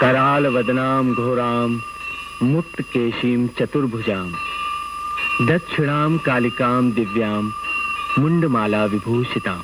कराल वदनाम घोराम मुक्त केशीम चतुर्भुजाम दक्षिणाम कालिकाम दिव्याम मुंडमाला विभूषिताम।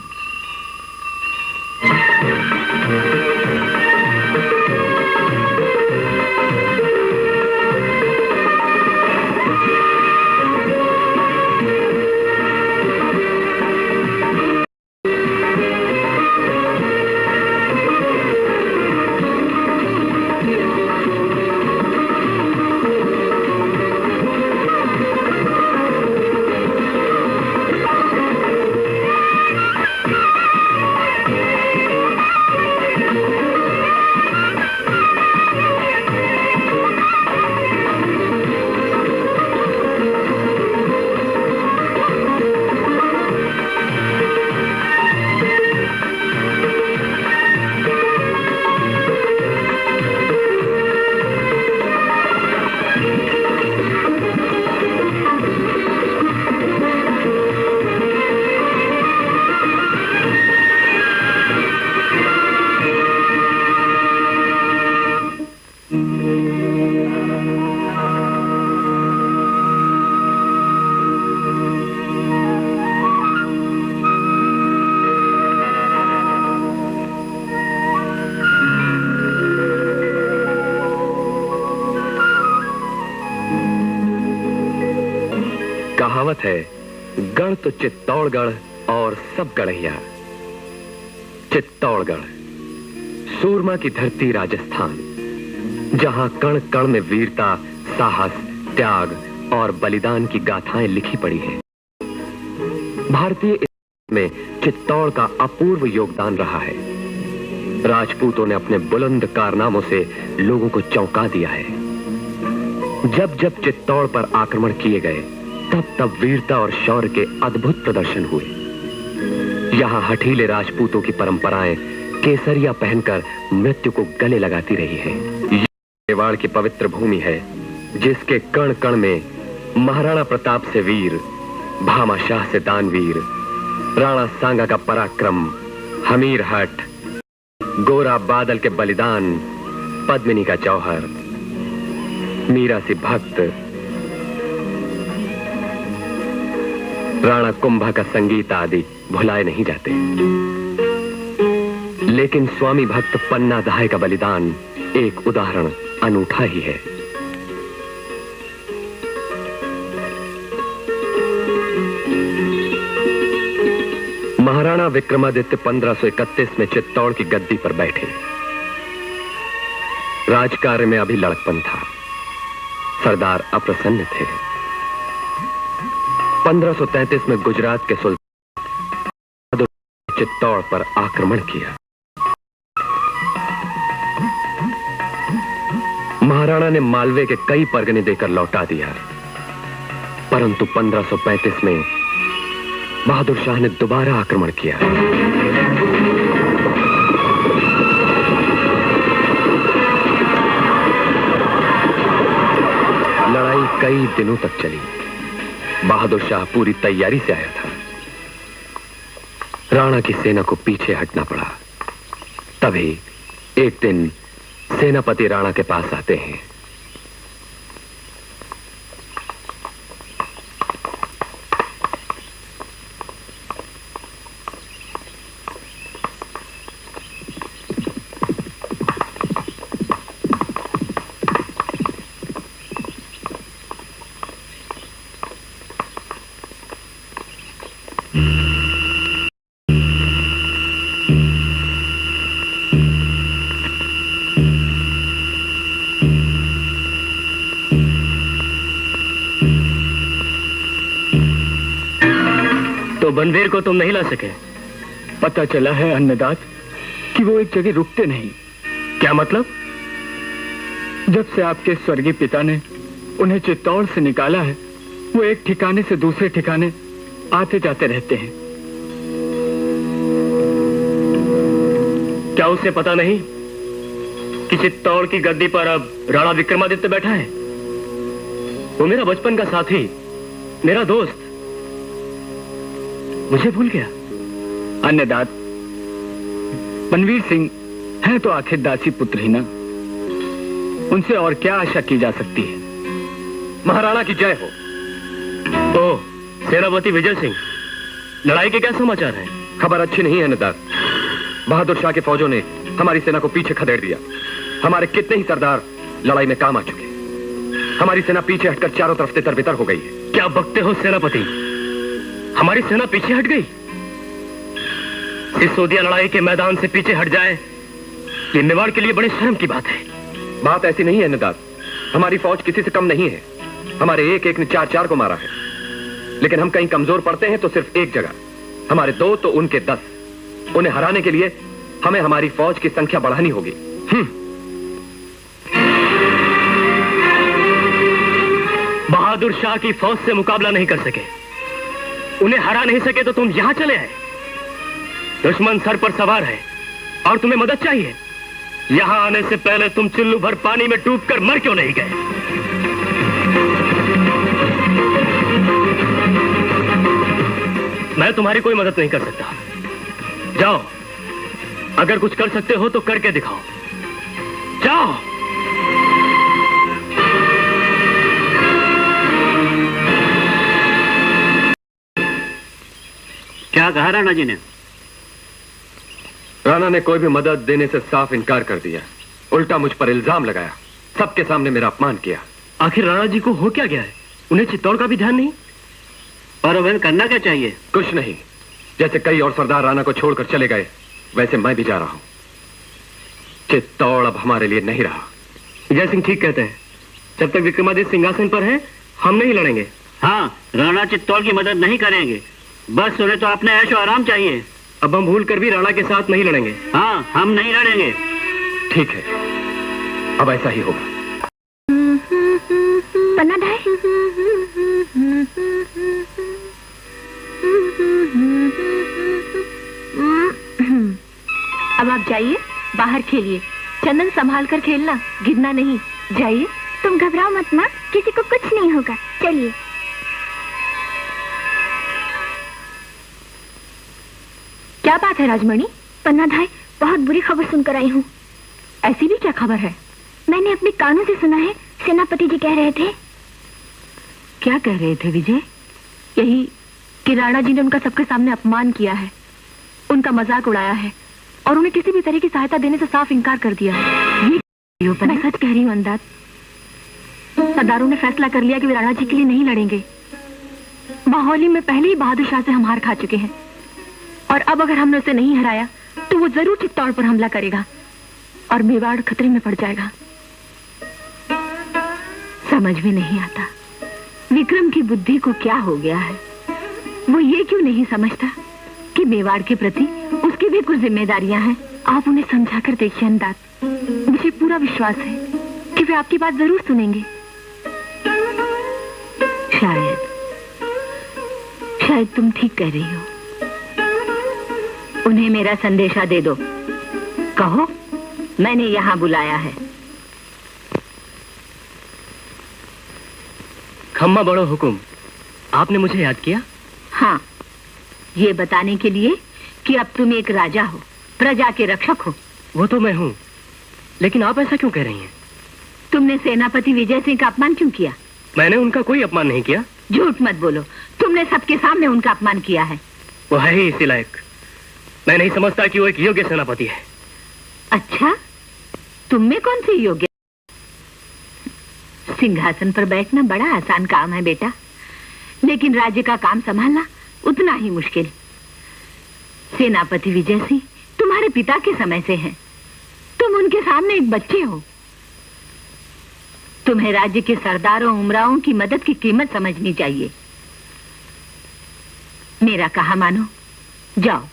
कहावत है, गढ़ तो चित्तौड़गढ़ और सब गढ़िया। चित्तौड़गढ़ सूरमा की धरती राजस्थान, जहां कण कण में वीरता, साहस, त्याग और बलिदान की गाथाएं लिखी पड़ी हैं। भारतीय इतिहास में चित्तौड़ का अपूर्व योगदान रहा है। राजपूतों ने अपने बुलंद कारनामों से लोगों को चौंका दिया है। जब जब चित्तौड़ पर आक्रमण किए गए, तब तब वीरता और शौर्य के अद्भुत प्रदर्शन हुए। यहां हठीले राजपूतों की परंपराएं केसरिया पहनकर मृत्यु को गले लगाती रही है। यह मेवाड़ की पवित्र भूमि है, जिसके कण कण में महाराणा प्रताप से वीर, भामाशाह से दानवीर, राणा सांगा का पराक्रम, हमीर हट, गोरा बादल के बलिदान, पद्मिनी का जौहर, मीरा सी भक्त, राणा कुंभा का संगीत आदि भुलाए नहीं जाते। लेकिन स्वामी भक्त पन्ना दहाई का बलिदान एक उदाहरण अनूठा ही है। महाराणा विक्रमादित्य 1531 में चित्तौड़ की गद्दी पर बैठे। राजकार्य में अभी लड़कपन था। सरदार अप्रसन्न थे। 1533 में गुजरात के सुल्तान चित्तौड़ पर आक्रमण किया। महाराणा ने मालवे के कई परगने देकर लौटा दिया, परंतु 1535 में बहादुर शाह ने दोबारा आक्रमण किया। लड़ाई कई दिनों तक चली। बहादुर शाह पूरी तैयारी से आया था। राणा की सेना को पीछे हटना पड़ा। तभी एक दिन सेनापति राणा के पास आते हैं। तो बनवीर को तुम नहीं ला सके? पता चला है अन्नदात कि वो एक जगह रुकते नहीं। क्या मतलब? जब से आपके स्वर्गीय पिता ने उन्हें चित्तौड़ से निकाला है, वो एक ठिकाने से दूसरे ठिकाने आते जाते रहते हैं। क्या उसे पता नहीं कि चित्तौड़ की गद्दी पर अब राणा विक्रमादित्य बैठा है? वो मेरा बचपन का साथी, मेरा दोस्त, मुझे भूल गया। अन्नदात, बनवीर सिंह है तो आखिर दासी पुत्र ही ना। उनसे और क्या आशा की जा सकती है? महाराणा की जय हो। ओ, सेनापति विजय सिंह, लड़ाई के क्या समाचार हैं? खबर अच्छी नहीं है नदार। बहादुर शाह के फौजों ने हमारी सेना को पीछे खदेड़ दिया। हमारे कितने ही सरदार लड़ाई में काम आ चुके। हमारी सेना पीछे हटकर चारों तरफ तितर बितर हो गई है। क्या बकते हो सेनापति? हमारी सेना पीछे हट गई? सिसोदिया लड़ाई के मैदान से पीछे हट जाए, ये मेवाड़ के लिए बड़े शर्म की बात है। बात ऐसी नहीं है नदार। हमारी फौज किसी से कम नहीं है। हमारे एक एक ने 4-4 को मारा है। लेकिन हम कहीं कमजोर पड़ते हैं तो सिर्फ एक जगह। हमारे 2 तो उनके 10। उन्हें हराने के लिए हमें हमारी फौज की संख्या बढ़ानी होगी। बहादुर शाह की फौज से मुकाबला नहीं कर सके, उन्हें हरा नहीं सके तो तुम यहां चले आए। दुश्मन सर पर सवार है और तुम्हें मदद चाहिए। यहां आने से पहले तुम चिल्लू भर पानी में डूबकर मर क्यों नहीं गए? मैं तुम्हारी कोई मदद नहीं कर सकता। जाओ, अगर कुछ कर सकते हो तो करके दिखाओ। जाओ। क्या कहा राणा जी ने? राणा ने कोई भी मदद देने से साफ इनकार कर दिया। उल्टा मुझ पर इल्जाम लगाया। सबके सामने मेरा अपमान किया। आखिर राणा जी को हो क्या गया है? उन्हें चित्तौड़ का भी ध्यान नहीं? और अब करना क्या चाहिए? कुछ नहीं। जैसे कई और सरदार राणा को छोड़कर चले गए, वैसे मैं भी जा रहा हूं। चित्तौड़ अब हमारे लिए नहीं रहा। विजय सिंह ठीक कहते हैं। जब तक विक्रमादित्य सिंहासन पर है, हम नहीं लड़ेंगे। हाँ, राणा चित्तौड़ की मदद नहीं करेंगे। बस उन्हें तो अपने ऐशो आराम चाहिए। अब हम भूल कर भी राणा के साथ नहीं लड़ेंगे। हाँ, हम नहीं लड़ेंगे। ठीक है, अब ऐसा ही होगा। पन्ना भाई, अब आप जाइए, बाहर खेलिए। चंदन संभाल कर खेलना, गिरना नहीं। जाइए। तुम घबराओ मत माँ, किसी को कुछ नहीं होगा। चलिए। क्या बात है राजमणि? पन्ना भाई, बहुत बुरी खबर सुनकर आई हूँ। ऐसी भी क्या खबर है? मैंने अपने कानों से सुना है। सेनापति जी कह रहे थे। क्या कह रहे थे विजय? यही कि राणा जी ने उनका सबके सामने अपमान किया है, उनका मजाक उड़ाया है और उन्हें किसी भी तरह की सहायता देने से साफ इनकार कर दिया है। ये मैं सच कह रही हूँ अंदाज। सरदारों ने फैसला कर लिया कि वे राणा जी के लिए नहीं लड़ेंगे। माहौली में पहले ही बहादुर शाह से हम हार खा चुके हैं और अब अगर हमने उसे नहीं हराया तो वो जरूर चित्तौड़ पर हमला करेगा और मेवाड़ खतरे में पड़ जाएगा। समझ में नहीं आता विक्रम की बुद्धि को क्या हो गया है। वो ये क्यों नहीं समझता कि मेवाड़ के प्रति उसकी भी कुछ जिम्मेदारियां हैं। आप उन्हें समझा कर देखिए अंदाज। मुझे पूरा विश्वास है कि वे आपकी बात जरूर सुनेंगे। शायद तुम ठीक कह रही हो। उन्हें मेरा संदेशा दे दो। कहो मैंने यहाँ बुलाया है। खम्मा बड़ो हुकुम, आपने मुझे याद किया? हाँ, ये बताने के लिए कि अब तुम एक राजा हो, प्रजा के रक्षक हो। वो तो मैं हूँ, लेकिन आप ऐसा क्यों कह रही हैं? तुमने सेनापति विजय सिंह का अपमान क्यों किया? मैंने उनका कोई अपमान नहीं किया। झूठ मत बोलो, तुमने सबके सामने उनका अपमान किया है। वो है ही इसी लायक। मैं नहीं समझता कि वो एक योग्य सेनापति है। अच्छा, तुम में कौन सी योग्य? सिंहासन पर बैठना बड़ा आसान काम है बेटा, लेकिन राज्य का काम संभालना उतना ही मुश्किल। सेनापति विजय सिंह तुम्हारे पिता के समय से हैं। तुम उनके सामने एक बच्चे हो। तुम्हें राज्य के सरदारों उमराओं की मदद की कीमत समझनी चाहिए। मेरा कहा मानो, जाओ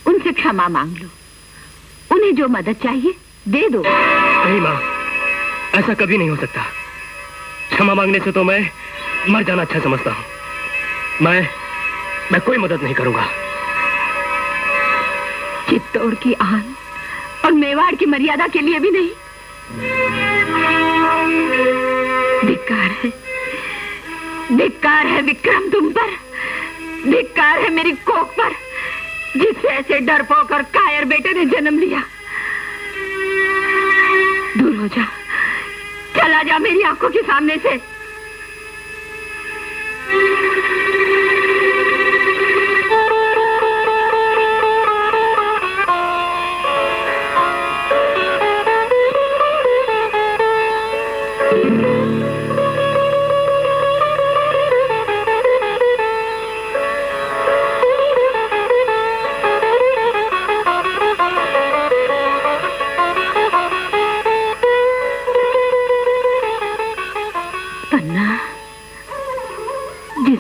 उनसे क्षमा मांग लो। उन्हें जो मदद चाहिए दे दो। नहीं माँ, ऐसा कभी नहीं हो सकता। क्षमा मांगने से तो मैं मर जाना अच्छा समझता हूँ। मैं कोई मदद नहीं करूंगा। चित्तौड़ की आन और मेवाड़ की मर्यादा के लिए भी नहीं। धिक्कार है विक्रम तुम पर। धिक्कार है मेरी कोख पर, जिससे ऐसे डरपोक और कायर बेटे ने जन्म लिया। दूर हो जा, चला जा मेरी आंखों के सामने से।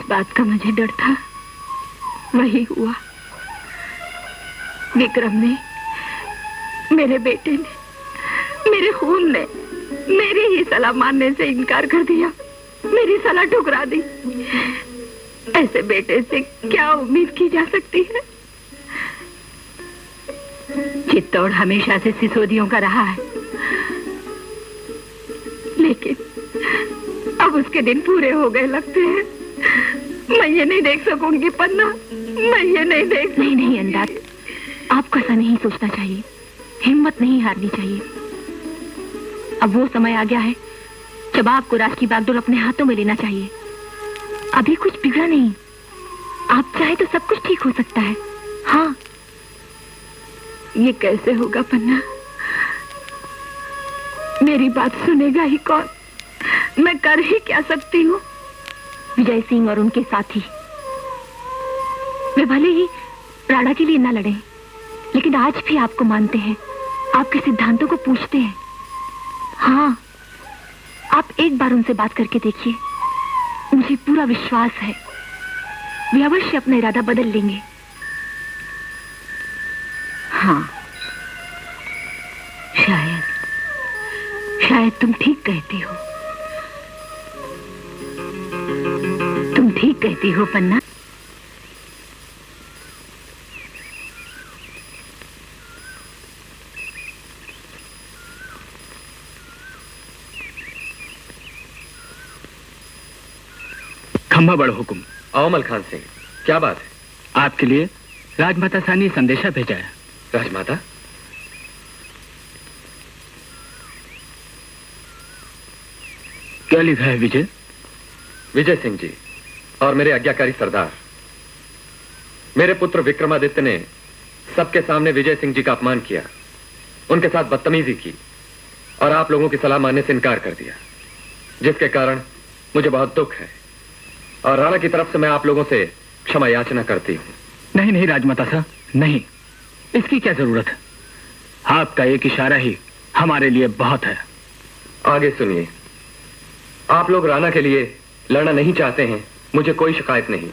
बात का मुझे डर था वही हुआ। विक्रम ने, मेरे बेटे ने, मेरे खून ने मेरी ही सलाह मानने से इनकार कर दिया, मेरी सलाह ठुकरा दी। ऐसे बेटे से क्या उम्मीद की जा सकती है? चित्तौड़ हमेशा से सिसोदियों का रहा है, लेकिन अब उसके दिन पूरे हो गए लगते हैं। मैं ये नहीं देख सकूंगी पन्ना, मैं ये नहीं देख। नहीं अंदाज, आपको ऐसा नहीं सोचना चाहिए, हिम्मत नहीं हारनी चाहिए। अब वो समय आ गया है जब आपको राज की बागडोर अपने हाथों में लेना चाहिए। अभी कुछ बिगड़ा नहीं, आप चाहे तो सब कुछ ठीक हो सकता है। हाँ, ये कैसे होगा पन्ना? मेरी बात सुनेगा ही कौन? मैं कर ही क्या सकती हूँ? विजय सिंह और उनके साथी, वे भले ही राणा के लिए न लड़े, लेकिन आज भी आपको मानते हैं, आपके सिद्धांतों को पूछते हैं। हाँ, आप एक बार उनसे बात करके देखिए, मुझे पूरा विश्वास है वे अवश्य अपना इरादा बदल लेंगे। हाँ, शायद तुम ठीक कहती हो, तुम ठीक कहती हो पन्ना। खम्भा बड़ हुकुम। अमल खान सिंह, क्या बात है? आपके लिए राजमाता सानी संदेशा भेजा है। राजमाता? क्या लिखा है विजय? विजय सिंह जी और मेरे आज्ञाकारी सरदार, मेरे पुत्र विक्रमादित्य ने सबके सामने विजय सिंह जी का अपमान किया, उनके साथ बदतमीजी की और आप लोगों की सलाह मानने से इनकार कर दिया, जिसके कारण मुझे बहुत दुख है और राणा की तरफ से मैं आप लोगों से क्षमा याचना करती हूँ। नहीं राजमाता साहब, नहीं, इसकी क्या जरूरत है? आपका एक इशारा ही हमारे लिए बहुत है। आगे सुनिए, आप लोग राणा के लिए लड़ना नहीं चाहते हैं, मुझे कोई शिकायत नहीं।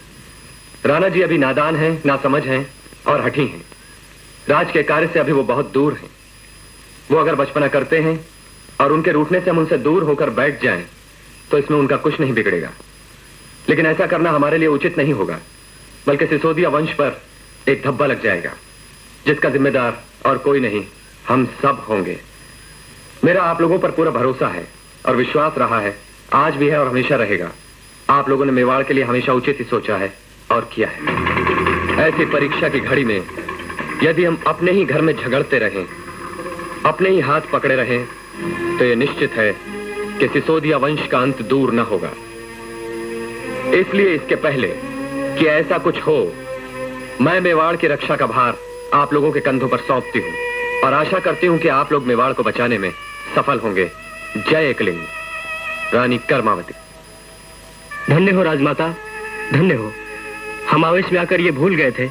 राणा जी अभी नादान हैं, नासमझ हैं और हठी हैं। राज के कार्य से अभी वो बहुत दूर हैं। वो अगर बचपना करते हैं और उनके रूठने से हम उनसे दूर होकर बैठ जाएं, तो इसमें उनका कुछ नहीं बिगड़ेगा। लेकिन ऐसा करना हमारे लिए उचित नहीं होगा, बल्कि सिसोदिया वंश पर एक धब्बा लग जाएगा, जिसका जिम्मेदार और कोई नहीं, हम सब होंगे। मेरा आप लोगों पर पूरा भरोसा है और विश्वास रहा है, आज भी है और हमेशा रहेगा। आप लोगों ने मेवाड़ के लिए हमेशा उचित ही सोचा है और किया है। ऐसी परीक्षा की घड़ी में यदि हम अपने ही घर में झगड़ते रहें, अपने ही हाथ पकड़े रहें, तो यह निश्चित है कि सिसोदिया वंश का अंत दूर न होगा। इसलिए इसके पहले कि ऐसा कुछ हो, मैं मेवाड़ की रक्षा का भार आप लोगों के कंधों पर सौंपती हूँ और आशा करती हूँ कि आप लोग मेवाड़ को बचाने में सफल होंगे। जय एकलिंग, रानी कर्मावती। धन्य हो राजमाता, धन्य हो। हम आवेश में आकर ये भूल गए थे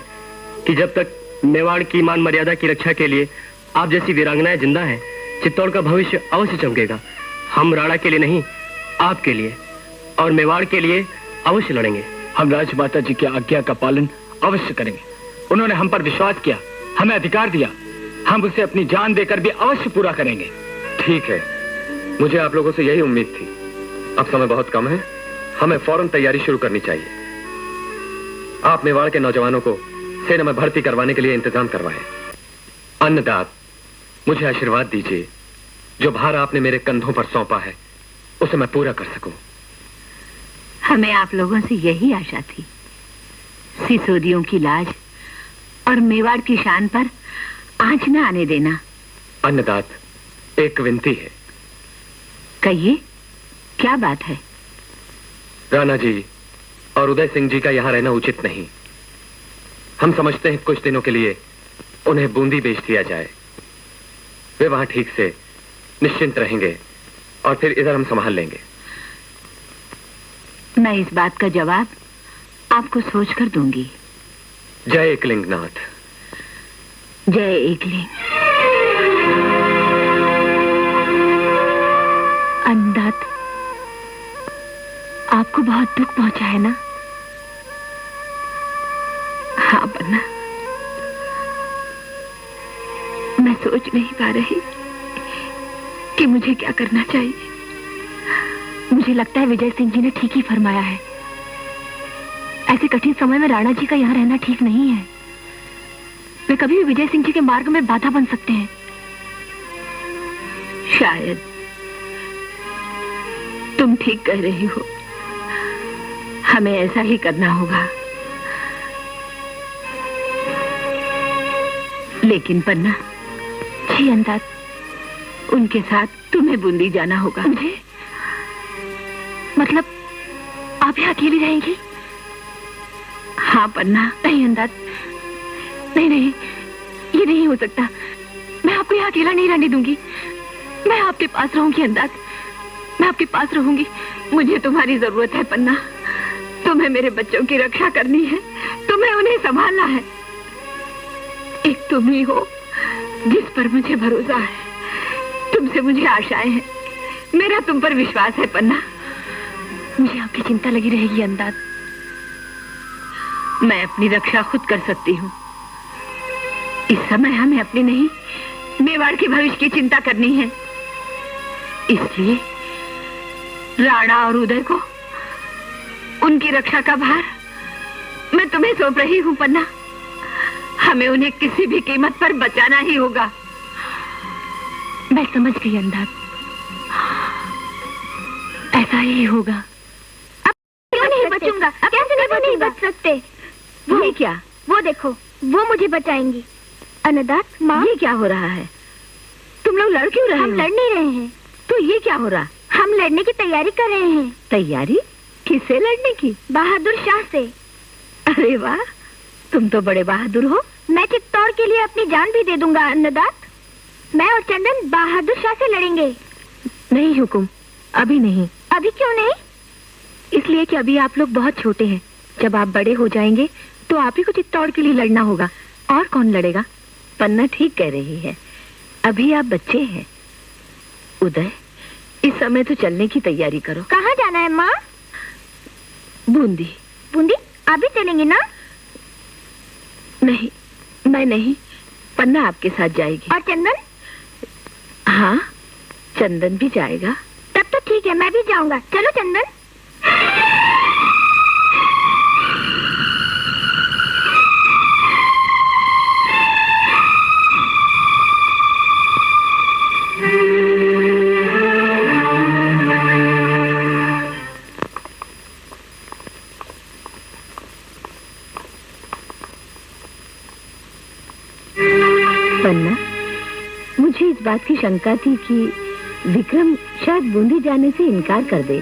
कि जब तक मेवाड़ की मान मर्यादा की रक्षा के लिए आप जैसी वीरांगनाएं जिंदा हैं, चित्तौड़ का भविष्य अवश्य चमकेगा। हम राणा के लिए नहीं, आपके लिए और मेवाड़ के लिए अवश्य लड़ेंगे। हम राजमाता जी की आज्ञा का पालन अवश्य करेंगे। उन्होंने हम पर विश्वास किया, हमें अधिकार दिया, हम उसे अपनी जान देकर भी अवश्य पूरा करेंगे। ठीक है, मुझे आप लोगों से यही उम्मीद थी। अब समय बहुत कम है, हमें फौरन तैयारी शुरू करनी चाहिए। आप मेवाड़ के नौजवानों को सेना में भर्ती करवाने के लिए इंतजाम करवाएं। अन्नदात, मुझे आशीर्वाद दीजिए, जो भार आपने मेरे कंधों पर सौंपा है उसे मैं पूरा कर सकूं। हमें आप लोगों से यही आशा थी। सिसोदियों की लाज और मेवाड़ की शान पर आंच न आने देना। अन्नदात, एक विनती है। कहिए। क्या बात है? राणा जी और उदय सिंह जी का यहाँ रहना उचित नहीं। हम समझते हैं कुछ दिनों के लिए उन्हें बूंदी बेच दिया जाए। वे वहां ठीक से निश्चिंत रहेंगे और फिर इधर हम संभाल लेंगे। मैं इस बात का जवाब आपको सोचकर दूंगी। जय एकलिंगनाथ। जय एकलिंग। अन्नदात, आपको बहुत दुख पहुंचा है ना? हाँ पन्ना, मैं सोच नहीं पा रही कि मुझे क्या करना चाहिए। मुझे लगता है विजय सिंह जी ने ठीक ही फरमाया है। ऐसे कठिन समय में राणा जी का यहाँ रहना ठीक नहीं है। वे कभी भी विजय सिंह जी के मार्ग में बाधा बन सकते हैं। शायद तुम ठीक कह रही हो, हमें ऐसा ही करना होगा। लेकिन पन्ना, जी अन्नदात, उनके साथ तुम्हें बूंदी जाना होगा। मुझे मतलब आप यहाँ अकेली रहेंगी? हाँ पन्ना। नहीं अन्नदात, नहीं नहीं, ये नहीं हो सकता। मैं आपको यहाँ अकेला नहीं रहने दूंगी। मैं आपके पास रहूंगी अन्नदात, मैं आपके पास रहूंगी। मुझे तुम्हारी जरूरत है पन्ना। तुम्हें मेरे बच्चों की रक्षा करनी है, तुम्हें उन्हें संभालना है। एक तुम ही हो जिस पर मुझे भरोसा है, तुमसे मुझे आशाएं हैं, मेरा तुम पर विश्वास है पन्ना। मुझे आपकी चिंता लगी रहेगी अन्नदात। मैं अपनी रक्षा खुद कर सकती हूँ। इस समय हमें अपनी नहीं, मेवाड़ के भविष्य की चिंता करनी है। इसलिए राणा और उदय को उनकी रक्षा का भार मैं तुम्हें सौंप रही हूँ पन्ना। हमें उन्हें किसी भी कीमत पर बचाना ही होगा। मैं समझ गई अन्नदात, ऐसा ही होगा। अब क्यों नहीं बचूंगा? कैसे नहीं बच सकते? ये क्या? वो देखो, वो मुझे बचाएंगी। अन्नदात, माँ, ये क्या हो रहा है? तुम लोग लड़ क्यों रहे हो? हम लड़ नहीं रहे हैं। तो ये क्या हो रहा? हम लड़ने की तैयारी कर रहे हैं। तैयारी? किससे लड़ने की? बहादुर शाह से। अरे वाह, तुम तो बड़े बहादुर हो। मैं चित्तौड़ के लिए अपनी जान भी दे दूंगा अन्नदात। मैं और चंदन बहादुर शाह से लड़ेंगे। नहीं हुकुम, अभी नहीं। अभी क्यों नहीं? इसलिए कि अभी आप लोग बहुत छोटे हैं। जब आप बड़े हो जाएंगे तो आप ही को चित्तौड़ के लिए लड़ना होगा। और कौन लड़ेगा? पन्ना ठीक कह रही है, अभी आप बच्चे हैं। उदय, इस समय तो चलने की तैयारी करो। कहाँ जाना है माँ? बूंदी। बूंदी? आप भी चलेंगे ना? नहीं, मैं नहीं, पन्ना आपके साथ जाएगी। और चंदन? हाँ, चंदन भी जाएगा। तब तो ठीक है, मैं भी जाऊंगा। चलो चंदन। पन्ना, मुझे इस बात की शंका थी कि विक्रम शायद बूंदी जाने से इनकार कर दे,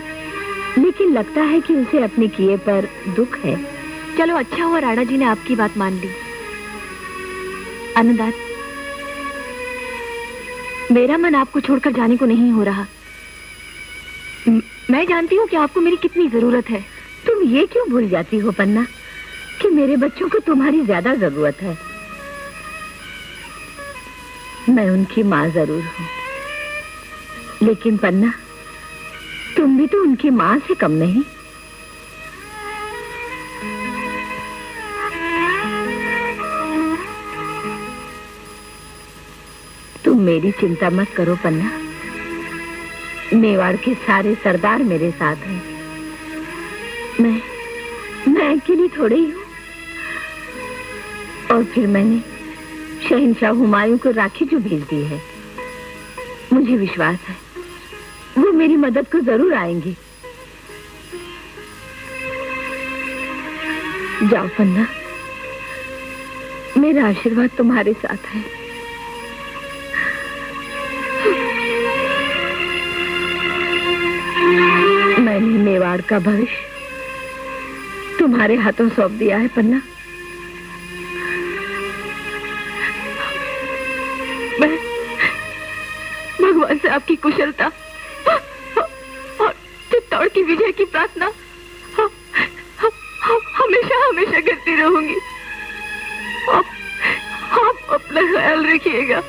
लेकिन लगता है कि उसे अपने किए पर दुख है। चलो अच्छा हुआ राणा जी ने आपकी बात मान ली। अन्नदात, मेरा मन आपको छोड़कर जाने को नहीं हो रहा। मैं जानती हूँ कि आपको मेरी कितनी जरूरत है। तुम ये क्यों भूल जाती हो पन्ना कि मेरे बच्चों को तुम्हारी ज्यादा जरूरत है। मैं उनकी माँ जरूर हूँ, लेकिन पन्ना, तुम भी तो उनकी माँ से कम नहीं। तुम मेरी चिंता मत करो पन्ना, मेवाड़ के सारे सरदार मेरे साथ हैं। मैं अकेली थोड़ी ही हूँ। और फिर मैंने शहंशाह हुमायूं को राखी जो भेज दी है, मुझे विश्वास है वो मेरी मदद को जरूर आएंगे। जाओ पन्ना, मेरा आशीर्वाद तुम्हारे साथ है। मैंने मेवाड़ का भविष्य तुम्हारे हाथों सौंप दिया है पन्ना। मैं भगवान से आपकी कुशलता और चित्तौड़ की विजय की प्रार्थना हमेशा हमेशा करती रहूंगी। आप अपना ख्याल रखिएगा।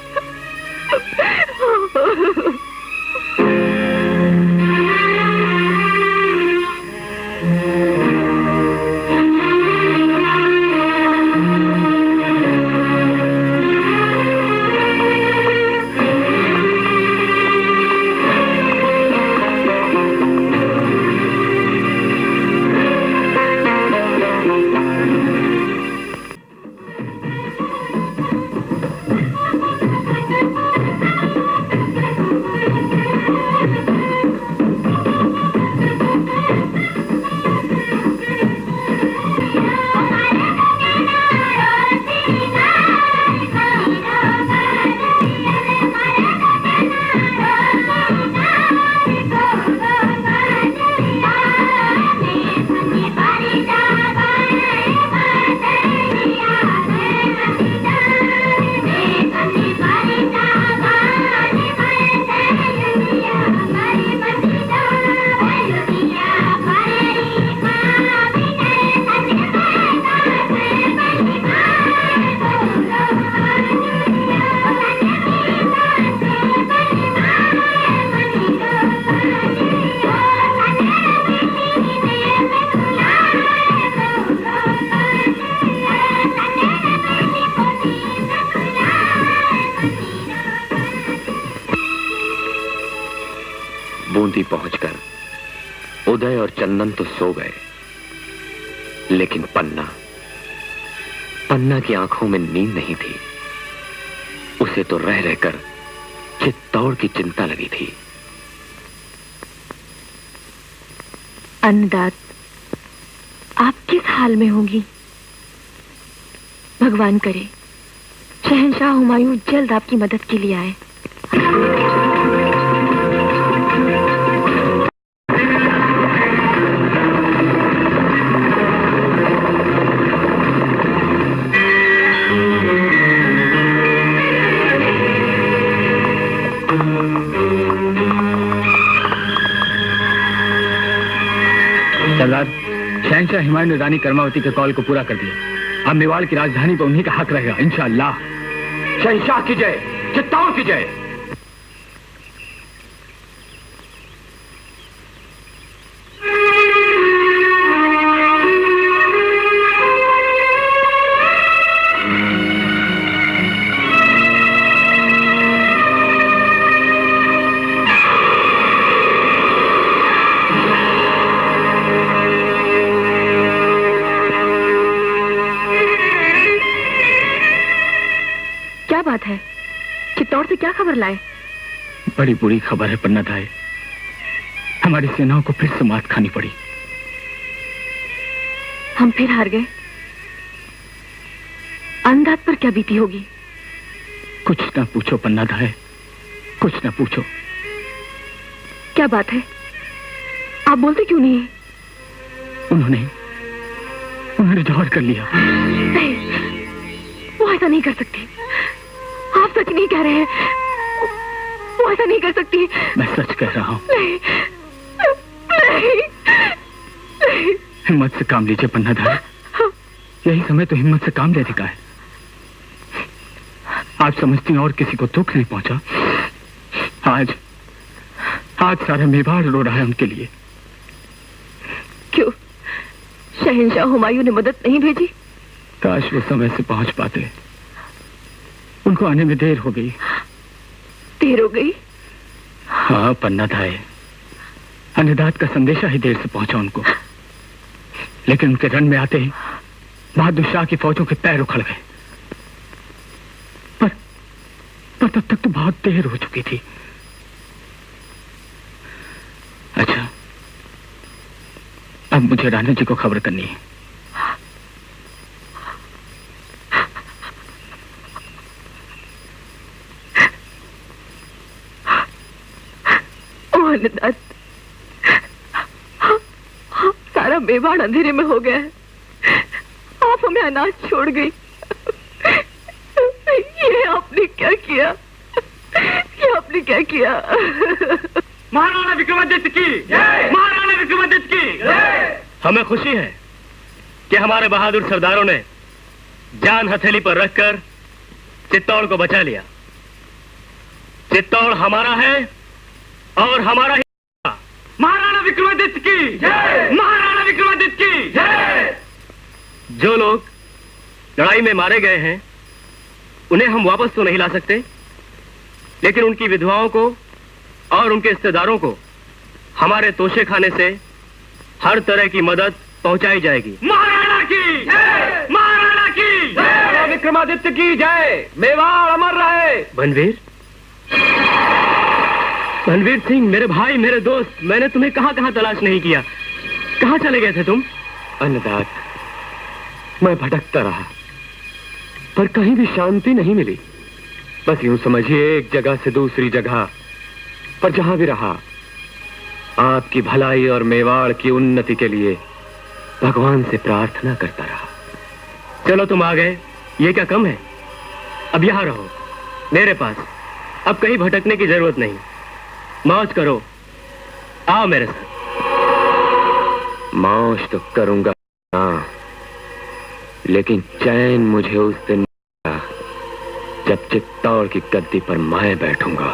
बूंदी पहुंचकर उदय और चंदन तो सो गए, लेकिन पन्ना की आंखों में नींद नहीं थी। उसे तो रह रहकर चित्तौड़ की चिंता लगी थी। अन्नदात, आप किस हाल में होंगी? भगवान करे शहंशाह हुमायूं जल्द आपकी मदद के लिए आए। सरदार, शहंशाह हुमायूं ने रानी कर्मावती के कॉल को पूरा कर दिया। अब मेवाड़ की राजधानी पर उन्हीं का हक रहेगा, इंशाअल्लाह। शहंशाह की जय, चित्तौड़ की जय। क्या बात है? चित्तौड़ से क्या खबर लाए? बड़ी बुरी खबर है पन्ना धाय। हमारी सेनाओं को फिर से मात खानी पड़ी। हम फिर हार गए। अन्नदात पर क्या बीती होगी? कुछ ना पूछो पन्ना धाय, कुछ ना पूछो। क्या बात है? आप बोलते क्यों नहीं? उन्होंने जौहर कर लिया। नहीं, वो ऐसा नहीं कर सकती। आप सच नहीं कह रहे हैं। वो ऐसा नहीं कर सकती। मैं सच कह रहा हूँ। नहीं, नहीं, नहीं। हिम्मत से काम लीजिए पन्ना धाय। यही समय तो हिम्मत से काम लेने का है। आप समझती हैं और किसी को दुख नहीं पहुंचा। आज सारा मेवाड़ रो रहा है उनके लिए। क्यों? शहंशाह हुमायूं ने मदद नहीं भेजी? काश वो समय से पहुंच पाते। उनको आने में देर हो गई। देर हो गई? हाँ पन्ना धाय, अन्नदात का संदेशा ही देर से पहुंचा उनको। लेकिन उनके रण में आते ही बहादुर शाह की फौजों के पैर उखड़ गए। पर तब तक तो बहुत देर हो चुकी थी। अच्छा, अब मुझे रानी जी को खबर करनी है। मेवाड़ अंधेरे में हो गया है। आप हमें अनाथ छोड़ गई। ये आपने क्या किया? ये आपने क्या किया? महाराणा विक्रमादित्य की जय! महाराणा विक्रमादित्य की जय! हमें खुशी है कि हमारे बहादुर सरदारों ने जान हथेली पर रखकर चित्तौड़ को बचा लिया। चित्तौड़ हमारा है और हमारा ही। महाराणा विक्रमादित्य की जय! महाराणा विक्रमादित्य की जय! जो लोग लड़ाई में मारे गए हैं उन्हें हम वापस तो नहीं ला सकते, लेकिन उनकी विधवाओं को और उनके रिश्तेदारों को हमारे तोशे खाने से हर तरह की मदद पहुंचाई जाएगी। महाराणा की जय! महाराणा की जय! विक्रमादित्य की जय! मेवाड़ अमर रहे। बनवीर, बनवीर सिंह, मेरे भाई, मेरे दोस्त, मैंने तुम्हें कहां कहां तलाश नहीं किया। कहां चले गए थे तुम? अन्नदात, मैं भटकता रहा पर कहीं भी शांति नहीं मिली। बस यूं समझिए, एक जगह से दूसरी जगह, पर जहां भी रहा आपकी भलाई और मेवाड़ की उन्नति के लिए भगवान से प्रार्थना करता रहा। चलो तुम आ गए, ये क्या कम है? अब यहां रहो मेरे पास। अब कहीं भटकने की जरूरत नहीं। मौज करो, आओ मेरे साथ। मौज तो करूंगा हाँ, लेकिन चैन मुझे उस दिन मिलेगा जब चित्तौड़ की गद्दी पर मैं बैठूंगा।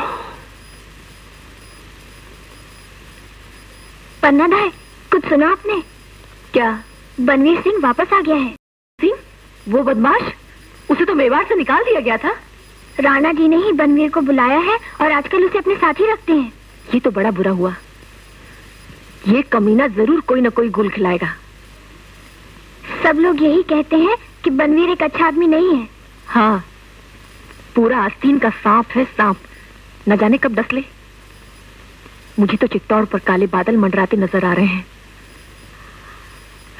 पन्ना भाई, कुछ सुना आपने? क्या? बनवीर सिंह वापस आ गया है। सिंह? वो बदमाश, उसे तो मेवाड़ से निकाल दिया गया था। राणा जी ने ही बनवीर को बुलाया है और आजकल उसे अपने साथ ही रखते हैं। ये तो बड़ा बुरा हुआ। ये कमीना जरूर कोई न कोई गुल खिलाएगा। सब लोग यही कहते हैं कि बनवीर एक अच्छा आदमी नहीं है। हाँ, पूरा आस्तीन का सांप है, सांप। न जाने कब डस ले। मुझे तो चित्तौड़ पर काले बादल मंडराते नजर आ रहे हैं।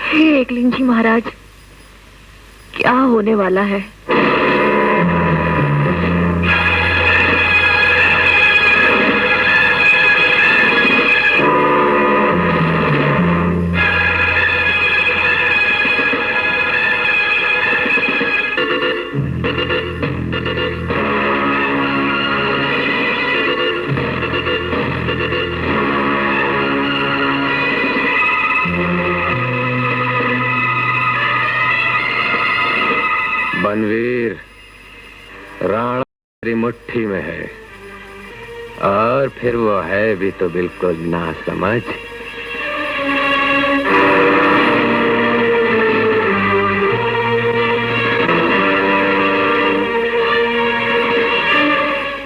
हे एकलिंग जी महाराज, क्या होने वाला है? बनवीर, राणा मेरी मुट्ठी में है और फिर वो है भी तो बिल्कुल नासमझ।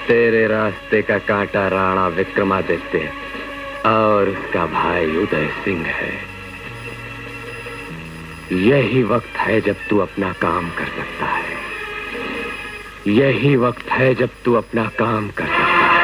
तेरे रास्ते का कांटा राणा विक्रमादित्य और उसका भाई उदय सिंह है। यही वक्त है जब तू अपना काम कर सकता है। यही वक्त है जब तू अपना काम कर सकता है।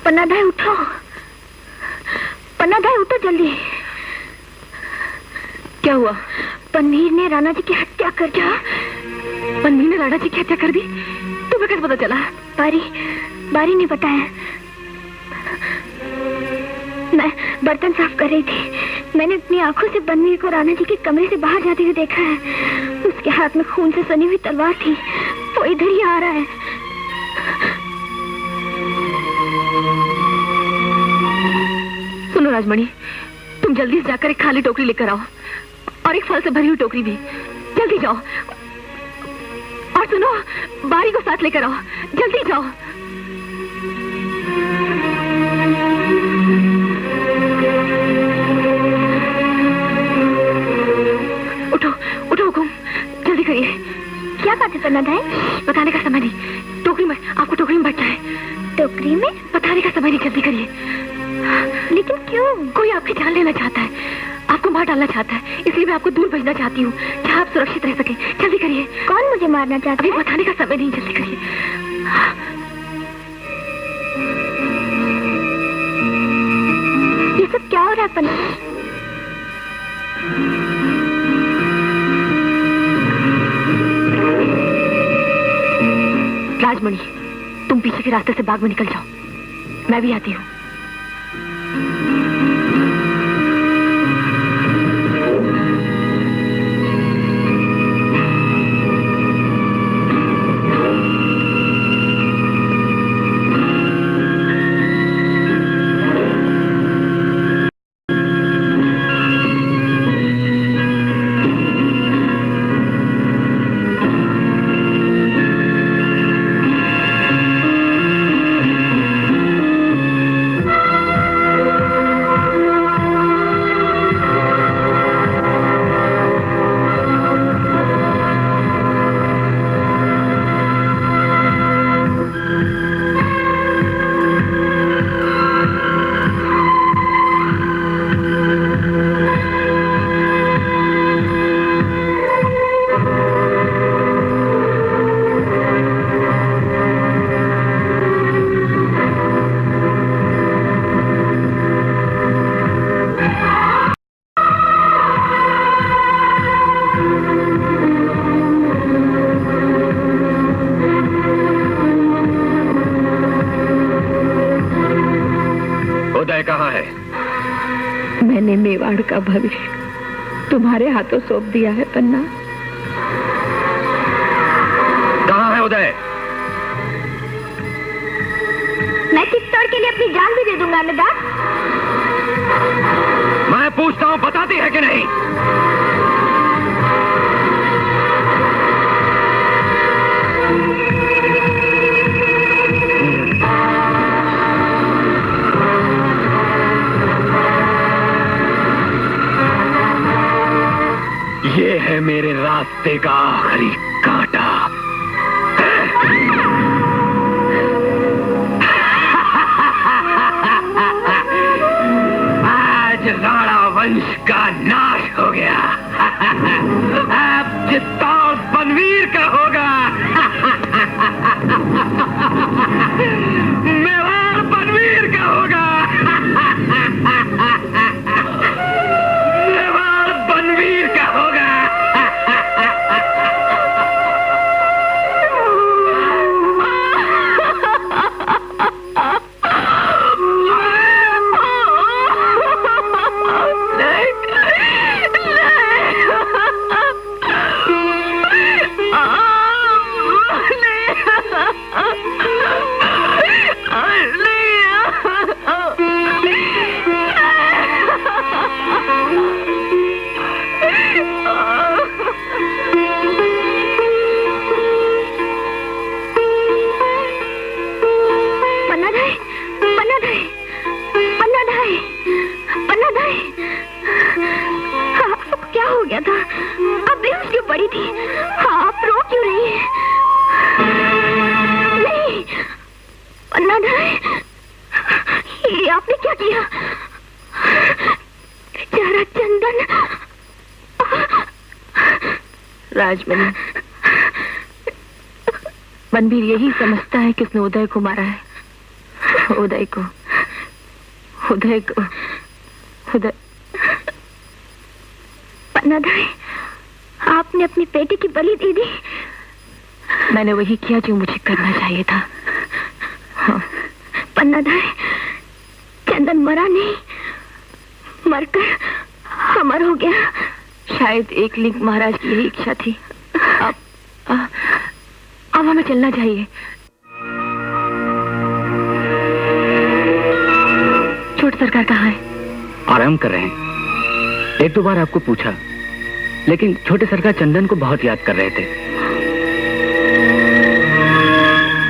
पन्ना भाई उठो, पन्ना भाई उठो जल्दी। क्या हुआ? बनवीर ने राणा जी की हत्या कर दी। बनवीर ने राणा जी की हत्या कर दी? तुम्हें कैसे पता चला? बारी ने बताया। मैं बर्तन साफ कर रही थी। मैंने अपनी आंखों से बनवीर को राणा जी के कमरे से बाहर जाते हुए देखा है। उसके हाथ में खून से सनी हुई तलवार थी। वो इधर ही आ रहा है। सुनो राजमणि, तुम जल्दी से जाकर एक खाली टोकरी लेकर आओ और एक फल से भरी हुई टोकरी भी। जल्दी जाओ। और सुनो, बारी को साथ लेकर आओ। जल्दी जाओ। उठो उठो हुकुम, जल्दी करिए। क्या बात है पन्ना भाई? बताने का समय नहीं। टोकरी में, आपको टोकरी में बैठना है। टोकरी में? बताने का समय नहीं, जल्दी करिए। लेकिन क्यों? कोई आपकी जान लेना चाहता है, आपको मार डालना चाहता है, इसलिए मैं आपको दूर भेजना चाहती हूँ जहाँ आप सुरक्षित रह सके। जल्दी करिए। कौन मुझे मारना चाहता है? अभी बताने का समय नहीं, जल्दी करिए। ये सब क्या हो रहा है पन्ना? राजमणि, तुम पीछे के रास्ते से बाग में निकल जाओ, मैं भी आती हूँ। कहाँ है? मैंने मेवाड़ का भविष्य तुम्हारे हाथों सौंप दिया है पन्ना। कहाँ है उदय? मैं चित्तौड़ के लिए अपनी जान भी दे दूंगा अन्नदात। मैं पूछता हूँ, बताती है कि नहीं? ये है मेरे रास्ते का आखिरी कांटा। आज राणा वंश का नाश हो गया। अब चित्तौड़ बनवीर का होगा। मेवाड़ बनवीर का होगा। मेवाड़ बनवीर का होगा। राजमणि, बनवीर यही समझता है कि उसने उदय को मारा है। उदय को पन्नाधाय, आपने अपनी बेटी की बलि दे दी। मैंने वही किया जो मुझे करना चाहिए था। हाँ। पन्नाधाय, चंदन मरा नहीं, मरकर अमर हो गया। शायद एक लिंग महाराज की यही इच्छा थी। अब हमें चलना चाहिए। छोटे सरकार कहाँ है? आराम कर रहे हैं। एक दो बार आपको पूछा, लेकिन छोटे सरकार चंदन को बहुत याद कर रहे थे।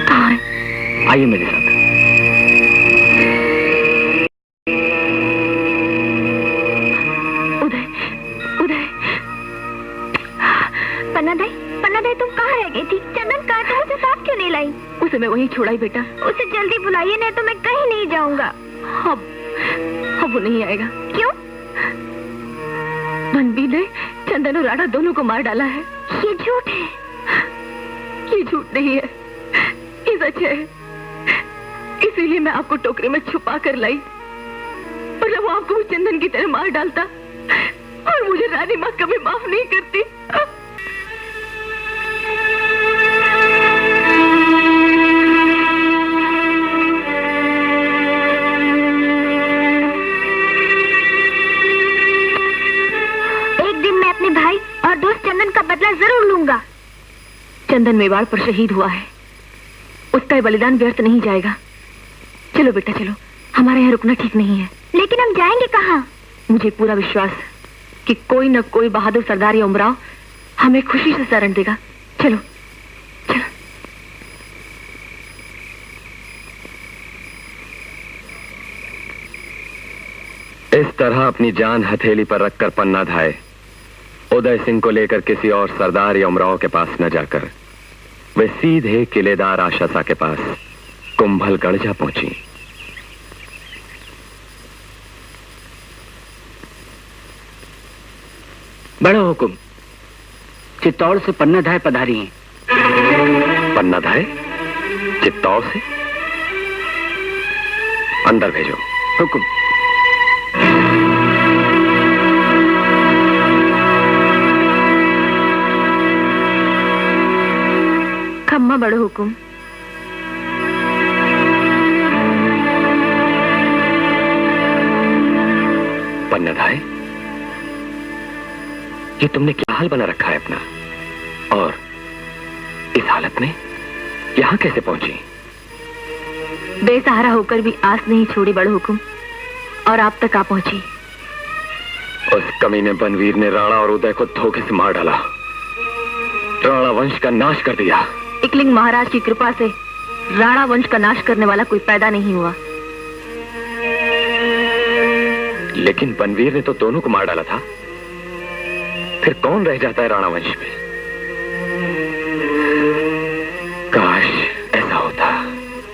कहाँ है? आइए मेरे साथ। पन्नाधाय, तुम कहाँ रह गई थी? चंदन कहाँ था? उसे साथ क्यों नहीं लाई? उसे मैं वहीं छोड़ा ही बेटा। उसे जल्दी बुलाइए, नहीं तो मैं कहीं नहीं जाऊंगा। अब वो नहीं आएगा। क्यों? बनवीर ने चंदन और राणा दोनों को मार डाला है। ये झूठ है। ये झूठ नहीं है, ये सच है। इसीलिए मैं आपको टोकरी में छुपा कर लाई, और जब वो आपको चंदन की तरह मार डालता और मुझे रानी माँ कभी माफ नहीं करती। एक दिन मैं अपने भाई और दोस्त चंदन का बदला जरूर लूंगा। चंदन मेवाड़ पर शहीद हुआ है, उसका ये बलिदान व्यर्थ नहीं जाएगा। चलो बेटा चलो, हमारे यहाँ रुकना ठीक नहीं है। लेकिन हम जाएंगे कहाँ? मुझे पूरा विश्वास कि कोई न कोई बहादुर सरदार या उमराव हमें खुशी से शरण देगा। चलो चलो। इस तरह अपनी जान हथेली पर रखकर पन्ना धाय उदय सिंह को लेकर किसी और सरदार या उमराव के पास न जाकर वे सीधे किलेदार आशासा के पास कुंभलगढ़ जा पहुंची। बड़ो हुकुम, चित्तौड़ से पन्ना धाय पधारी हैं। पन्ना धाय चित्तौड़ से? अंदर भेजो। हुकुम। खम्मा बड़ो हुकुम। पन्ना धाय, ये तुमने क्या हाल बना रखा है अपना, और इस हालत में यहां कैसे पहुंची? बेसहारा होकर भी आस नहीं छोड़ी बड़ो हुकुम, और आप तक आ पहुंची। उस कमीने बनवीर ने राणा और उदय को धोखे से मार डाला, राणा वंश का नाश कर दिया। इकलिंग महाराज की कृपा से राणा वंश का नाश करने वाला कोई पैदा नहीं हुआ। लेकिन बनवीर ने तो दोनों को मार डाला था, फिर कौन रह जाता है राणा वंश में? काश ऐसा होता।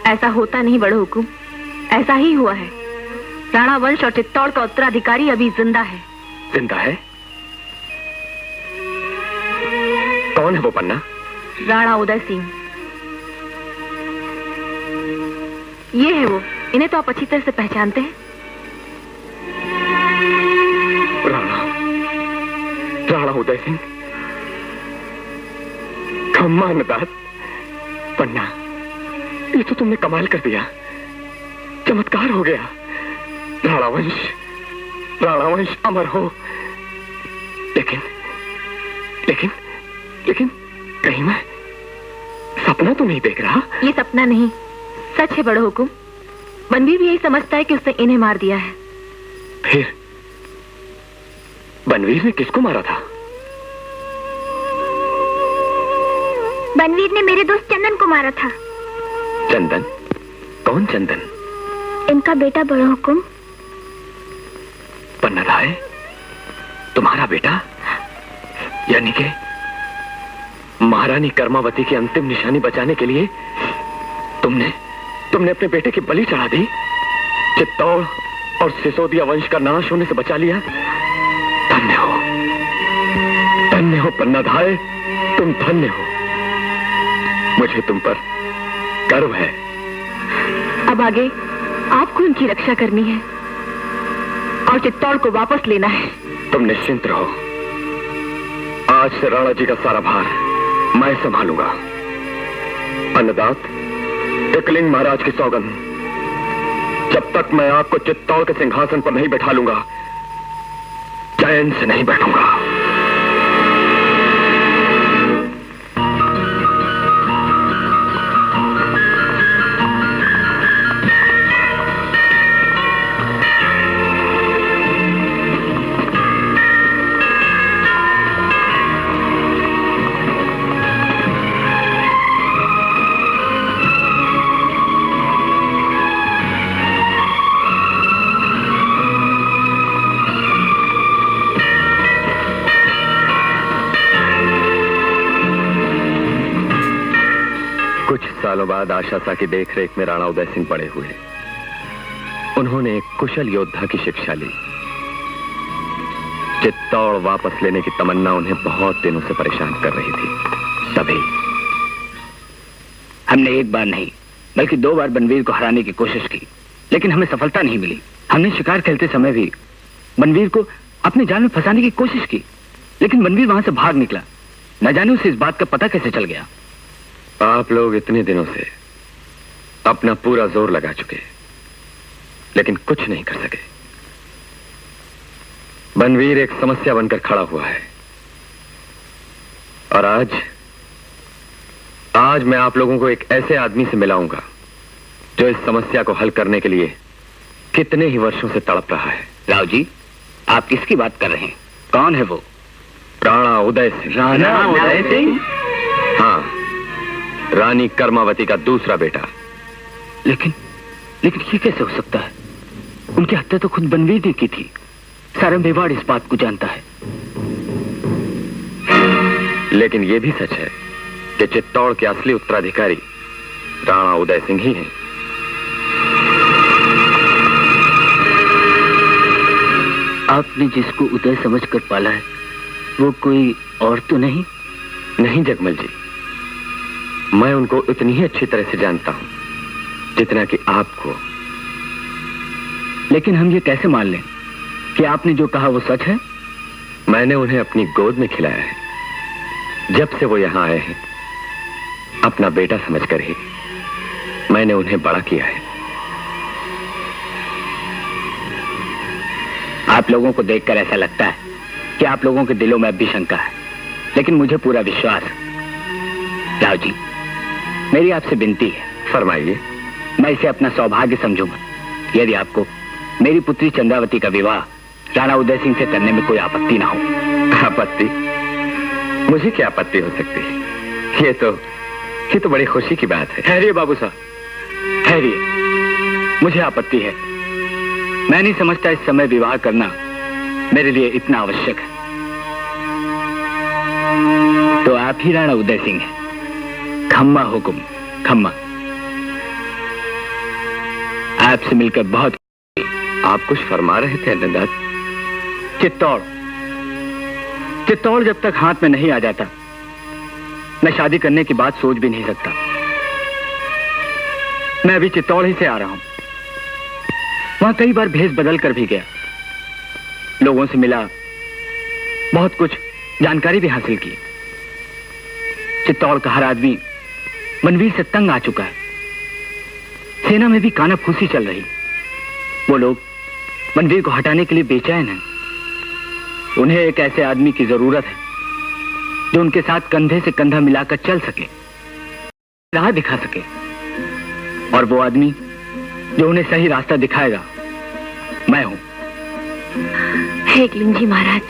ऐसा होता नहीं बड़ो हुकुम, ऐसा ही हुआ है। राणा वंश और चित्तौड़ का उत्तराधिकारी अभी जिंदा है। जिंदा है? कौन है वो पन्ना? राणा उदय सिंह। ये है वो, इन्हें तो आप अच्छी तरह से पहचानते हैं। राणा उदय सिंह, खम्मा अन्नदात। पन्ना, ये तो तुमने कमाल कर दिया, चमत्कार हो गया। राणा वंश अमर हो। लेकिन लेकिन लेकिन कहीं मैं सपना तो नहीं देख रहा? ये सपना नहीं, सच है बड़ो हुकुम। बनवीर भी यही समझता है कि उसने इन्हें मार दिया है। फिर बनवीर ने किसको मारा था? बनवीर ने मेरे दोस्त चंदन को मारा था। चंदन? कौन चंदन? इनका बेटा बड़ो हुकुम। पन्ना धाय, तुम्हारा बेटा? यानी कि महारानी कर्मावती की अंतिम निशानी बचाने के लिए तुमने अपने बेटे की बलि चढ़ा दी, चित्तौड़ और सिसोदिया वंश का नाश होने से बचा लिया। धन्य हो पन्ना धाय, तुम धन्य हो। मुझे तुम पर गर्व है। अब आगे आपको उनकी रक्षा करनी है और चित्तौड़ को वापस लेना है। तुम निश्चिंत रहो, आज से राणा जी का सारा भार मैं संभालूंगा। अन्नदात, इकलिंग महाराज की सौगंध, जब तक मैं आपको चित्तौड़ के सिंहासन पर नहीं बैठा लूंगा, चैन से नहीं बैठूंगा। सालों बाद आशासा की देखरेख में राणा उदय सिंह बड़े हुए। उन्होंने एक कुशल योद्धा की शिक्षा ली। चित्तौड़ वापस लेने की तमन्ना उन्हें बहुत दिनों से परेशान कर रही थी। तभी हमने एक बार नहीं बल्कि 2 बार बनवीर को हराने की कोशिश की, लेकिन हमें सफलता नहीं मिली। हमने शिकार खेलते समय भी बनवीर को अपनी जान में फंसाने की कोशिश की, लेकिन बनवीर वहां से भाग निकला। न जाने उसे इस बात का पता कैसे चल गया। आप लोग इतने दिनों से अपना पूरा जोर लगा चुके, लेकिन कुछ नहीं कर सके। बनवीर एक समस्या बनकर खड़ा हुआ है, और आज मैं आप लोगों को एक ऐसे आदमी से मिलाऊंगा जो इस समस्या को हल करने के लिए कितने ही वर्षों से तड़प रहा है। राव जी, आप किसकी बात कर रहे हैं? कौन है वो? राणा उदय सिंह। राणा उदय सिंह? हाँ, रानी कर्मावती का दूसरा बेटा। लेकिन ये कैसे हो सकता है? उनकी हत्या तो खुद बनवीर ने की थी। सारा मेवाड़ इस बात को जानता है। लेकिन यह भी सच है कि चित्तौड़ के असली उत्तराधिकारी राणा उदय सिंह ही हैं। आपने जिसको उदय समझकर पाला है, वो कोई और तो नहीं? नहीं जगमल जी, मैं उनको उतनी ही अच्छी तरह से जानता हूं जितना कि आपको। लेकिन हम ये कैसे मान लें कि आपने जो कहा वो सच है? मैंने उन्हें अपनी गोद में खिलाया है। जब से वो यहां आए हैं, अपना बेटा समझकर ही मैंने उन्हें बड़ा किया है। आप लोगों को देखकर ऐसा लगता है कि आप लोगों के दिलों में अब भी शंका है, लेकिन मुझे पूरा विश्वास है। राव जी, मेरी आपसे विनती है। फरमाइए। मैं इसे अपना सौभाग्य समझूंगा यदि आपको मेरी पुत्री चंद्रावती का विवाह राणा उदय सिंह से करने में कोई आपत्ति ना हो। आपत्ति? मुझे क्या आपत्ति हो सकती है? ये तो बड़ी खुशी की बात है। ठहरिए बाबू साहब, ठहरिए। मुझे आपत्ति है। मैं नहीं समझता इस समय विवाह करना मेरे लिए इतना आवश्यक है। तो आप ही राणा उदय सिंह हैं। खम्मा हुकुम, खम्मा। आपसे मिलकर बहुत। आप कुछ फरमा रहे थे अन्नदात? चित्तौड़ जब तक हाथ में नहीं आ जाता, मैं शादी करने की बात सोच भी नहीं सकता। मैं अभी चित्तौड़ ही से आ रहा हूं। वहां कई बार भेष बदल कर भी गया, लोगों से मिला, बहुत कुछ जानकारी भी हासिल की। चित्तौड़ का हर आदमी बनवीर से तंग आ चुका है। सेना में भी कानाफूसी चल रही। वो लोग बनवीर को हटाने के लिए बेचैन हैं। उन्हें एक ऐसे आदमी की जरूरत है जो उनके साथ कंधे से कंधा मिलाकर चल सके, राह दिखा सके, और वो आदमी जो उन्हें सही रास्ता दिखाएगा मैं हूं। हेकलिंग जी महाराज,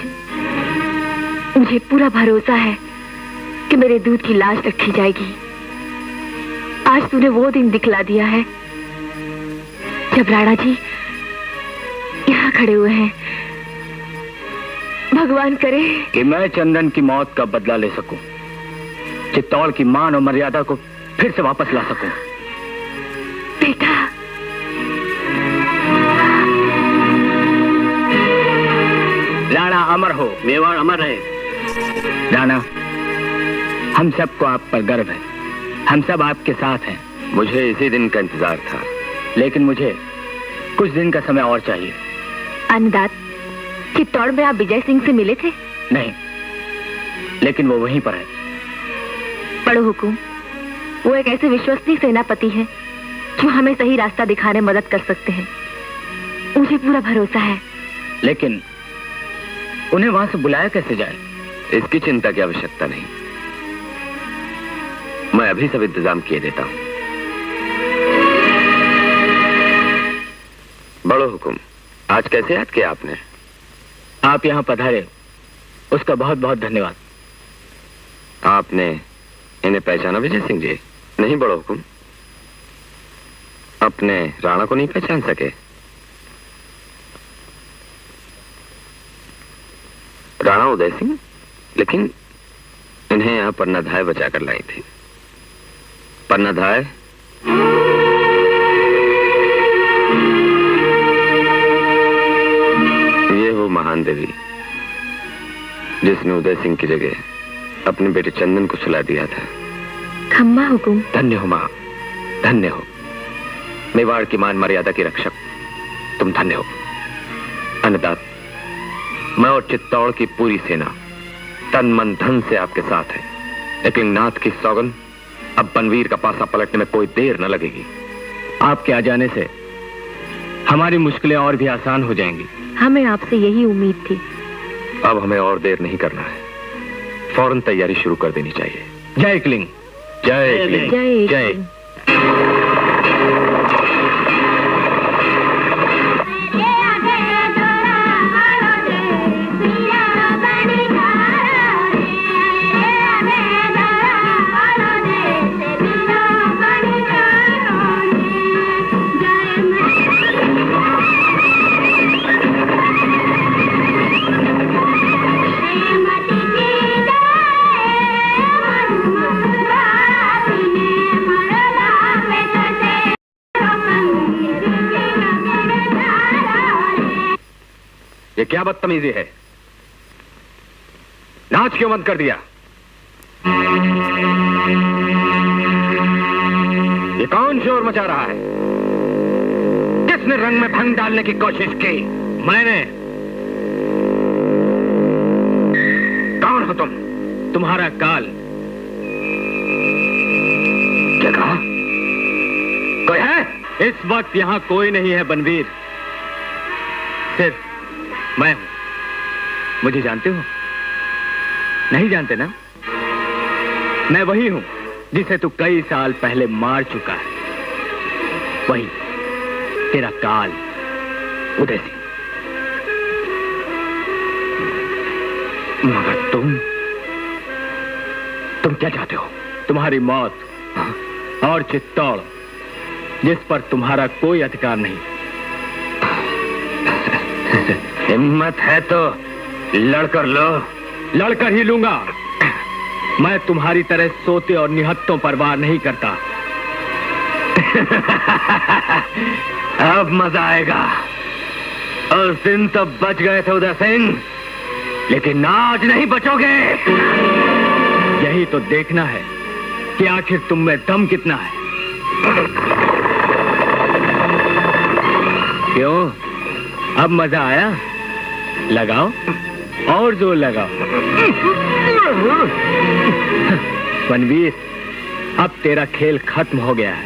मुझे पूरा भरोसा है कि मेरे दूध की लाज रखी जाएगी। आज तूने वो दिन दिखला दिया है जब राणा जी यहाँ खड़े हुए हैं। भगवान करे कि मैं चंदन की मौत का बदला ले सकूं, चित्तौड़ की मान और मर्यादा को फिर से वापस ला सकूं। बेटा, राणा अमर हो, मेवाड़ अमर रहे। राणा, हम सबको आप पर गर्व है। हम सब आपके साथ हैं। मुझे इसी दिन का इंतजार था, लेकिन मुझे कुछ दिन का समय और चाहिए। अन्नदात, चित्तौड़ में आप विजय सिंह से मिले थे? नहीं, लेकिन वो वहीं पर है। पढ़ो हुकुम। वो एक ऐसे विश्वसनीय सेनापति है जो हमें सही रास्ता दिखाने में मदद कर सकते हैं। मुझे पूरा भरोसा है। लेकिन उन्हें वहां से बुलाया कैसे जाए? इसकी चिंता की आवश्यकता नहीं। मैं अभी सब इंतजाम किए देता हूं। बड़ो हुकुम, आज कैसे याद किया आपने? आप यहाँ पधारे, उसका बहुत बहुत धन्यवाद। आपने इन्हें पहचाना विजय सिंह जी? नहीं बड़ो हुकुम, अपने राणा को नहीं पहचान सके? राणा उदय सिंह? लेकिन इन्हें यहाँ पन्नाधाय बचाकर लाई थी। पन्नाधाय? ये वो महान देवी जिसने उदय सिंह की जगह अपने बेटे चंदन को सुला दिया था। खम्मा हुकुम। धन्य हो मां, धन्य हो। मेवाड़ की मान मर्यादा की रक्षक तुम धन्य हो। अन्नदात, मैं और चित्तौड़ की पूरी सेना तन मन धन से आपके साथ है, लेकिन नाथ की सौगंध, अब बनवीर का पासा पलटने में कोई देर न लगेगी। आपके आ जाने से हमारी मुश्किलें और भी आसान हो जाएंगी। हमें आपसे यही उम्मीद थी। अब हमें और देर नहीं करना है, फौरन तैयारी शुरू कर देनी चाहिए। जय एकलिंग। जय एकलिंग। जय जय। एकलिंग। ये क्या बदतमीजी है? नाच क्यों बंद कर दिया? ये कौन शोर मचा रहा है? किसने रंग में भंग डालने की कोशिश की? मैंने। कौन हो तुम? तुम्हारा काल। क्या कहा? कोई है? इस वक्त यहाँ कोई नहीं है बनवीर, सिर्फ मैं हूं। मुझे जानते हो? नहीं जानते ना? मैं वही हूं जिसे तू कई साल पहले मार चुका है। वही तेरा काल, उदय सिंह। मगर तुम क्या चाहते हो? तुम्हारी मौत और चित्तौड़, जिस पर तुम्हारा कोई अधिकार नहीं। हिम्मत है तो लड़कर लो। लड़कर ही लूंगा। मैं तुम्हारी तरह सोते और निहत्तों पर वार नहीं करता। अब मजा आएगा। उस दिन तो बच गए थे उदय सिंह, लेकिन आज नहीं बचोगे। यही तो देखना है कि आखिर तुम में दम कितना है। क्यों, अब मजा आया? लगाओ और जोर लगाओ। बनवीर, अब तेरा खेल खत्म हो गया है।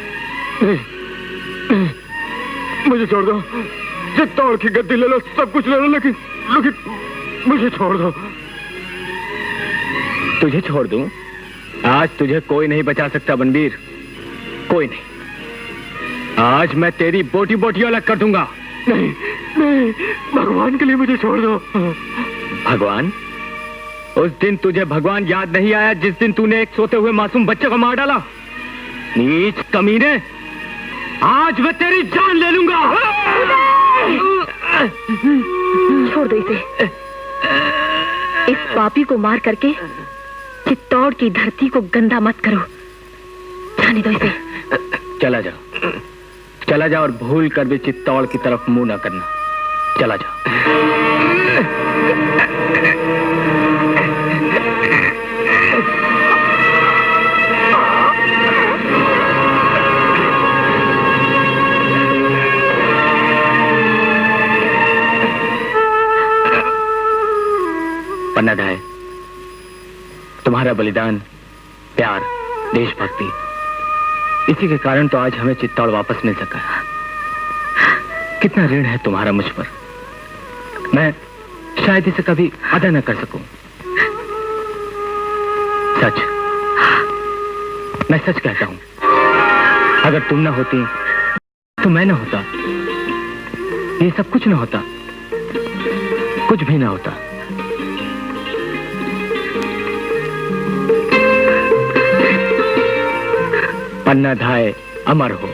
मुझे छोड़ दो। चित्तौड़ की गद्दी ले लो, सब कुछ ले लो, लेकिन मुझे छोड़ दो। तुझे छोड़ दूं? आज तुझे कोई नहीं बचा सकता बनवीर, कोई नहीं। आज मैं तेरी बोटी बोटी अलग कर दूंगा। नहीं नहीं, भगवान के लिए मुझे छोड़ दो। भगवान? उस दिन तुझे भगवान याद नहीं आया जिस दिन तूने एक सोते हुए मासूम बच्चे को मार डाला? नीच कमीने, आज मैं तेरी जान ले लूंगा। छोड़ दो इसे। इस पापी को मार करके चित्तौड़ की धरती को गंदा मत करो। जाने दो इसे। चला जा, चला जा और भूल कर भी चित्तौड़ की तरफ मुंह न करना। चला जा। पन्नाधाय, तुम्हारा बलिदान, प्यार, देशभक्ति, इसी के कारण तो आज हमें चित्तौड़ वापस मिल सका। कितना ऋण है तुम्हारा मुझ पर। मैं शायद इसे कभी अदा न कर सकूं। सच, मैं सच कहता हूं, अगर तुम ना होती तो मैं ना होता। ये सब कुछ ना होता, कुछ भी ना होता। पन्नाधाय अमर हो।